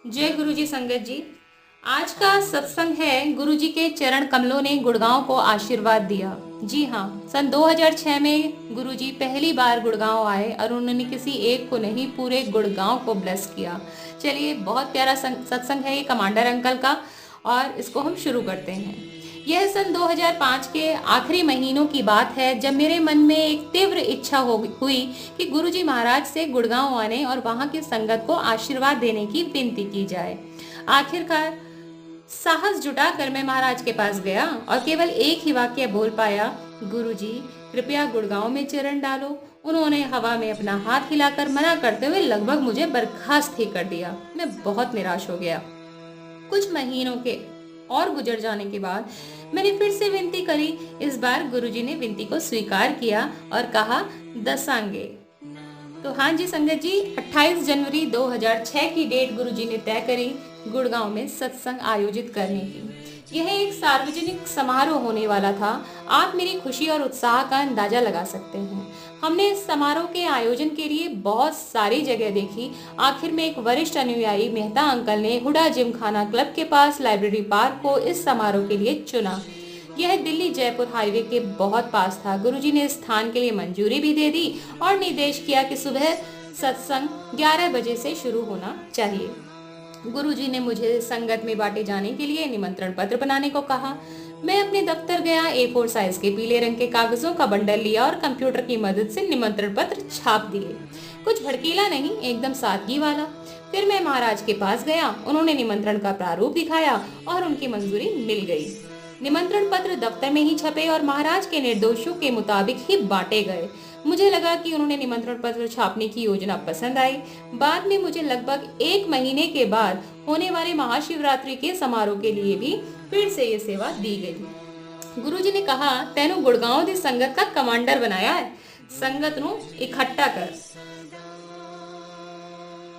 जय गुरु जी संगत जी। आज का सत्संग है गुरु जी के चरण कमलों ने गुड़गांव को आशीर्वाद दिया। जी हाँ, सन 2006 में गुरु जी पहली बार गुड़गांव आए और उन्होंने किसी एक को नहीं पूरे गुड़गांव को ब्लेस किया। चलिए, बहुत प्यारा सत्संग है ये कमांडर अंकल का और इसको हम शुरू करते हैं। यह सन 2005 के आखिरी महीनों की बात है जब मेरे मन में एक तीव्र इच्छा हुई कि गुरुजी महाराज से गुड़गांव आने और वहां की संगत को आशीर्वाद देने की विनती की जाए। आखिरकार साहस जुटाकर मैं महाराज के पास गया और केवल एक ही वाक्य बोल पाया, गुरुजी कृपया गुड़गांव में चरण डालो। उन्होंने हवा में अपना हाथ हिलाकर मना करते हुए लगभग मुझे बर्खास्त ही कर दिया। मैं बहुत निराश हो गया। कुछ महीनों के और गुजर जाने के बाद मैंने फिर से विनती करी। इस बार गुरुजी ने विनती को स्वीकार किया और कहा, दसांगे। तो हाँ जी संगत जी, 28 जनवरी 2006 की डेट गुरुजी ने तय करी गुड़गांव में सत्संग आयोजित करने की। यह एक सार्वजनिक समारोह होने वाला था। आप मेरी खुशी और उत्साह का अंदाजा लगा सकते हैं। हमने इस समारोह के आयोजन के लिए बहुत सारी जगह देखी। आखिर में एक वरिष्ठ अनुयायी मेहता अंकल ने हुडा जिमखाना क्लब के पास लाइब्रेरी पार्क को इस समारोह के लिए चुना। यह दिल्ली जयपुर हाईवे के बहुत पास था। गुरुजी ने इस स्थान के लिए मंजूरी भी दे दी और निर्देश किया कि सुबह सत्संग 11 बजे से शुरू होना चाहिए। गुरुजी ने मुझे संगत में बांटे जाने के लिए निमंत्रण पत्र बनाने को कहा। मैं अपने दफ्तर गया, A4 साइज के पीले रंग के कागजों का बंडल लिया और कंप्यूटर की मदद से निमंत्रण पत्र छाप दिए। कुछ भड़कीला नहीं, एकदम सादगी वाला। फिर मैं महाराज के पास गया। उन्होंने निमंत्रण का प्रारूप दिखाया और उनकी मंजूरी मिल गई। निमंत्रण पत्र दफ्तर में ही छपे और महाराज के निर्देशों के मुताबिक ही बांटे गए। मुझे लगा कि उन्होंने निमंत्रण पत्र छापने की योजना पसंद आई। बाद में मुझे लगभग 1 महीने के बाद होने वाले महाशिवरात्रि के समारोह के लिए भी फिर से ये सेवा दी गई। गुरुजी ने कहा, तेनू गुड़गांव दी संगत का कमांडर बनाया है, संगत नु इकट्ठा कर।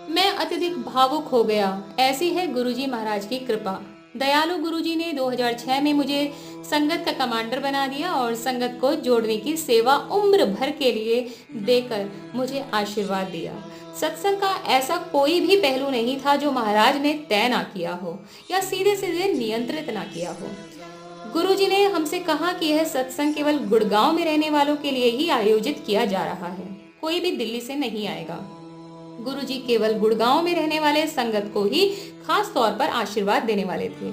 मैं अत्यधिक भावुक हो गया। ऐसी है गुरुजी महाराज की कृपा। दयालु गुरुजी ने 2006 में मुझे संगत का कमांडर बना दिया और संगत को जोड़ने की सेवा उम्र भर के लिए देकर मुझे आशीर्वाद दिया। सत्संग का ऐसा कोई भी पहलू नहीं था जो महाराज ने तय ना किया हो या सीधे सीधे नियंत्रित ना किया हो। गुरुजी ने हमसे कहा कि यह सत्संग केवल गुड़गांव में रहने वालों के लिए ही आयोजित किया जा रहा है, कोई भी दिल्ली से नहीं आएगा। गुरुजी केवल गुड़गांव में रहने वाले संगत को ही खास तौर पर आशीर्वाद देने वाले थे।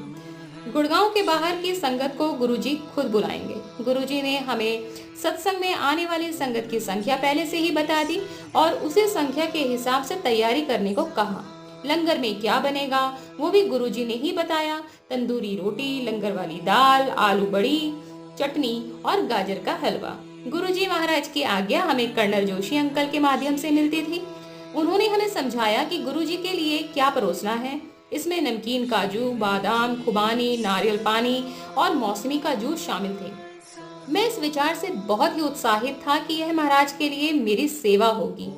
गुड़गांव के बाहर की संगत को गुरुजी खुद बुलाएंगे। गुरुजी ने हमें सत्संग में आने वाली संगत की संख्या पहले से ही बता दी और उसी संख्या के हिसाब से तैयारी करने को कहा। लंगर में क्या बनेगा वो भी गुरुजी ने ही बताया। तंदूरी रोटी, लंगर वाली दाल, आलू बड़ी, चटनी और गाजर का हलवा। गुरुजी महाराज की आज्ञा हमें कर्नल जोशी अंकल के माध्यम से मिलती थी। उन्होंने हमें समझाया कि गुरुजी के लिए क्या परोसना है। इसमें नमकीन काजू, बादाम, खुबानी, नारियल पानी और मौसमी का जूस शामिल थे। मैं इस विचार से बहुत ही उत्साहित था कि यह महाराज के लिए मेरी सेवा होगी।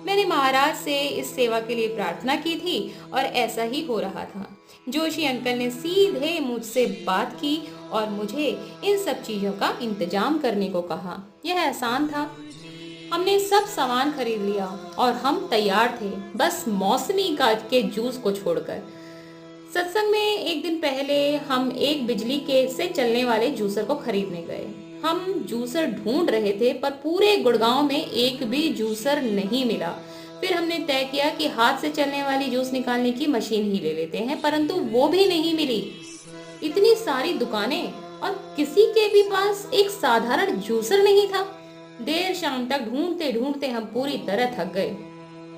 मैंने महाराज से इस सेवा के लिए प्रार्थना की थी और ऐसा ही हो रहा था। जोशी अंकल ने सीधे मुझसे बात की और मुझे इन सब चीजों का इंतजाम करने को कहा। यह आसान था। हमने सब सामान खरीद लिया और हम तैयार थे, बस मौसमी के जूस को छोड़कर। सत्संग में एक दिन पहले हम एक बिजली के से चलने वाले जूसर को खरीदने गए। हम जूसर ढूंढ रहे थे पर पूरे गुड़गांव में एक भी जूसर नहीं मिला। फिर हमने तय किया कि हाथ से चलने वाली जूस निकालने की मशीन ही ले लेते हैं, परंतु वो भी नहीं मिली। इतनी सारी दुकानें और किसी के भी पास एक साधारण जूसर नहीं था। देर शाम तक ढूंढते ढूंढते हम पूरी तरह थक गए।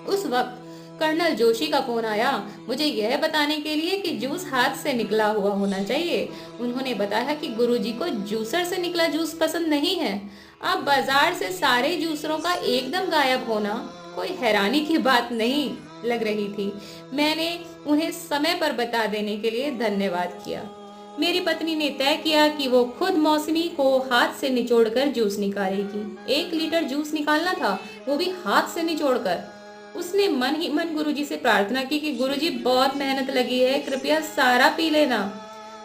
उस वक्त कर्नल जोशी का फोन आया, मुझे यह बताने के लिए कि जूस हाथ से निकला हुआ होना चाहिए। उन्होंने बताया कि गुरुजी को जूसर से निकला जूस पसंद नहीं है। अब बाजार से सारे जूसरों का एकदम गायब होना कोई हैरानी की बात नहीं लग रही थी। मैंने उन्हें समय पर बता देने के लिए धन्यवाद किया। मेरी पत्नी ने तय किया कि वो खुद मौसमी को हाथ से निचोड़कर जूस निकालेगी। 1 लीटर जूस निकालना था, वो भी हाथ से निचोड़कर। उसने मन ही मन गुरुजी से प्रार्थना की कि गुरुजी बहुत मेहनत लगी है, कृपया सारा पी लेना।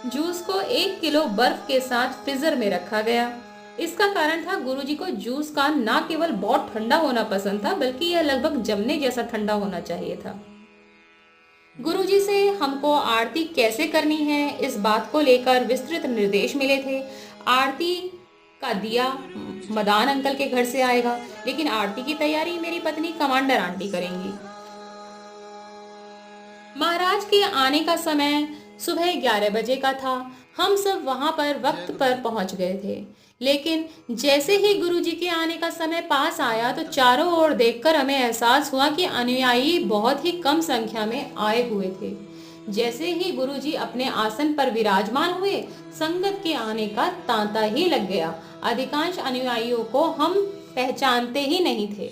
जूस को 1 किलो बर्फ के साथ फ्रीजर में रखा गया। इसका कारण था गुरुजी को जूस का न केवल बहुत ठंडा होना पसंद था, बल्कि यह लगभग जमने जैसा ठंडा होना चाहिए था। गुरुजी से हमको आरती कैसे करनी है इस बात को लेकर विस्तृत निर्देश मिले थे। आरती का दिया मदान अंकल के घर से आएगा, लेकिन आरती की तैयारी मेरी पत्नी कमांडर आंटी करेंगी। महाराज के आने का समय सुबह 11 बजे का था। हम सब वहां पर वक्त पर पहुंच गए थे, लेकिन जैसे ही गुरुजी के आने का समय पास आया तो चारों ओर देखकर हमें एहसास हुआ कि अनुयायी बहुत ही कम संख्या में आए हुए थे। जैसे ही गुरुजी अपने आसन पर विराजमान हुए, संगत के आने का तांता ही लग गया। अधिकांश अनुयायियों को हम पहचानते ही नहीं थे।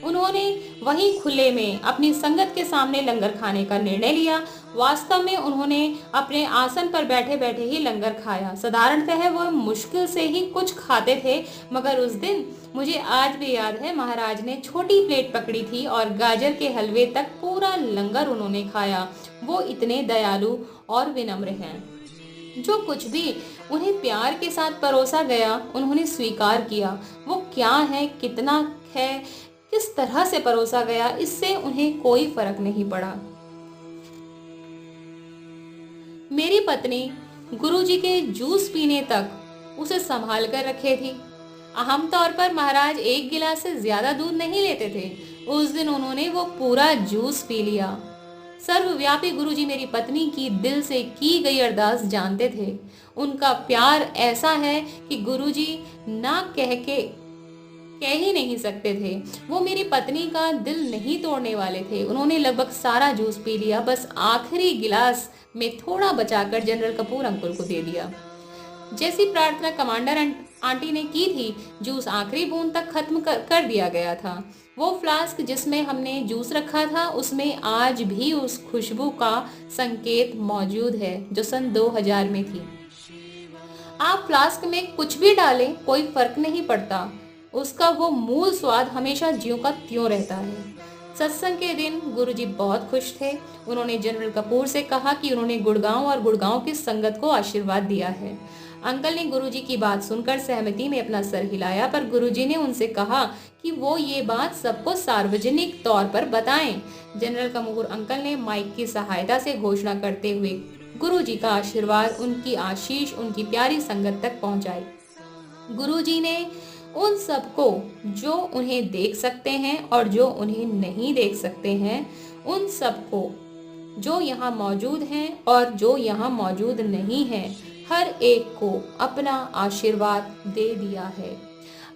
उन्होंने वहीं खुले में अपनी संगत के सामने लंगर खाने का निर्णय लिया। वास्तव में उन्होंने अपने आसन पर बैठे बैठे ही लंगर खाया। साधारणतः वह मुश्किल से ही कुछ खाते थे, मगर उस दिन मुझे आज भी याद है, महाराज ने छोटी प्लेट पकड़ी थी और गाजर के हलवे तक पूरा लंगर उन्होंने खाया। वो इतने दयालु और विनम्र हैं। जो कुछ भी उन्हें प्यार के साथ परोसा गया उन्होंने स्वीकार किया। वो क्या है, कितना है, किस तरह से परोसा गया, इससे उन्हें कोई फर्क नहीं पड़ा। मेरी पत्नी गुरुजी के जूस पीने तक उसे संभाल कर रखे थी। आमतौर पर महाराज एक गिलास से ज्यादा दूध नहीं लेते थे। उस दिन उन्होंने वो पूरा जूस पी लिया। सर्वव्यापी गुरुजी मेरी पत्नी की दिल से की गई अरदास जानते थे। उनका प्यार ऐसा है कि गुरुजी ना कह ही नहीं सकते थे। वो मेरी पत्नी का दिल नहीं तोड़ने वाले थे। उन्होंने लगभग सारा जूस पी लिया, बस आखिरी गिलास में थोड़ा बचाकर जनरल कपूर अंकुल को दे दिया। जैसी प्रार्थना कमांडर आंटी ने की थी, जूस आखिरी बूंद तक खत्म कर दिया गया था। वो फ्लास्क जिसमें हमने जूस रखा था, उसमें आज भी उस खुशबू का संकेत मौजूद है जो सन 2000 में थी। आप फ्लास्क में कुछ भी डालें, कोई फर्क नहीं पड़ता, उसका वो मूल स्वाद हमेशा ज्यों का त्यों रहता है। सत्संग के दिन गुरुजी बहुत खुश थे। उन्होंने जनरल कपूर से कहा कि उन्होंने गुड़गांव और गुड़गांव की संगत को आशीर्वाद दिया है। अंकल ने गुरुजी की बात सुनकर सहमति में अपना सर हिलाया, पर गुरुजी ने उनसे कहा कि वो ये बात सबको सार्वजनिक तौर पर बताएं। जनरल कपूर अंकल ने माइक की सहायता से घोषणा करते हुए गुरुजी का आशीर्वाद, उनकी आशीष उनकी प्यारी संगत तक पहुंचाई। गुरुजी ने उन सबको, जो उन्हें देख सकते हैं और जो उन्हें नहीं देख सकते हैं, उन सबको, जो यहाँ मौजूद हैं और जो यहाँ मौजूद नहीं हैं, हर एक को अपना आशीर्वाद दे दिया है।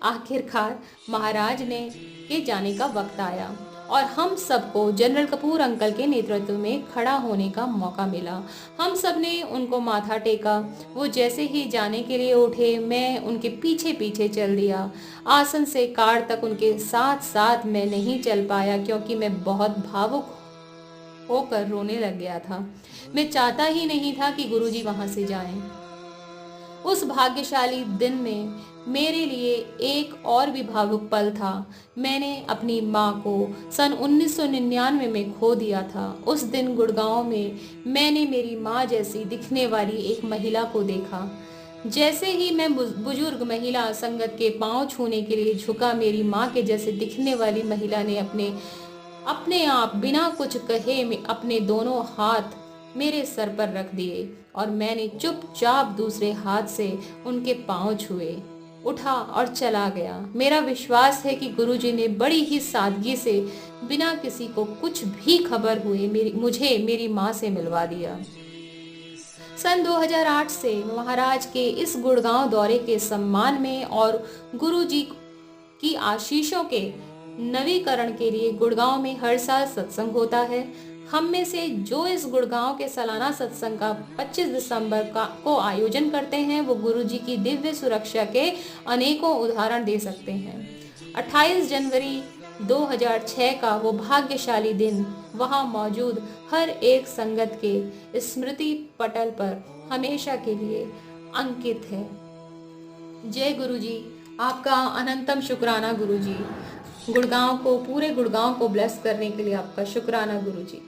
आखिरकार महाराज ने के जाने का वक्त आया और हम सबको जनरल कपूर अंकल के नेतृत्व में खड़ा होने का मौका मिला। हम सब ने उनको माथा टेका। वो जैसे ही जाने के लिए उठे, मैं उनके पीछे पीछे चल दिया। आसन से कार तक उनके साथ साथ मैं नहीं चल पाया, क्योंकि मैं बहुत भावुक होकर रोने लग गया था। मैं चाहता ही नहीं था कि गुरुजी वहां से जाएं। उस भाग्यशाली दिन में मेरे लिए एक और भी भावुक पल था। मैंने अपनी माँ को सन 1999 में खो दिया था। उस दिन गुड़गांव में मैंने मेरी माँ जैसी दिखने वाली एक महिला को देखा। जैसे ही मैं बुजुर्ग महिला संगत के पांव छूने के लिए झुका, मेरी माँ के जैसे दिखने वाली महिला ने अपने आप बिना कुछ कहे अपने दोनों हाथ मेरे सर पर रख दिए और मैंने चुपचाप दूसरे हाथ से उनके पांव छुए, उठा और चला गया। मेरा विश्वास है कि गुरुजी ने बड़ी ही सादगी से, बिना किसी को कुछ भी खबर हुए, मुझे मेरी माँ से मिलवा दिया। सन 2008 से महाराज के इस गुड़गांव दौरे के सम्मान में और गुरुजी की आशीषों के नवीकरण के लिए गुड़गांव में हर साल सत्संग होता है। हम में से जो इस गुड़गांव के सालाना सत्संग का 25 दिसंबर को आयोजन करते हैं, वो गुरुजी की दिव्य सुरक्षा के अनेकों उदाहरण दे सकते हैं। 28 जनवरी 2006 का वो भाग्यशाली दिन वहां मौजूद हर एक संगत के स्मृति पटल पर हमेशा के लिए अंकित है। जय गुरुजी, आपका अनंतम शुक्राना गुरुजी। गुड़गांव को, पूरे गुड़गांव को ब्लेस करने के लिए आपका शुक्राना गुरुजी।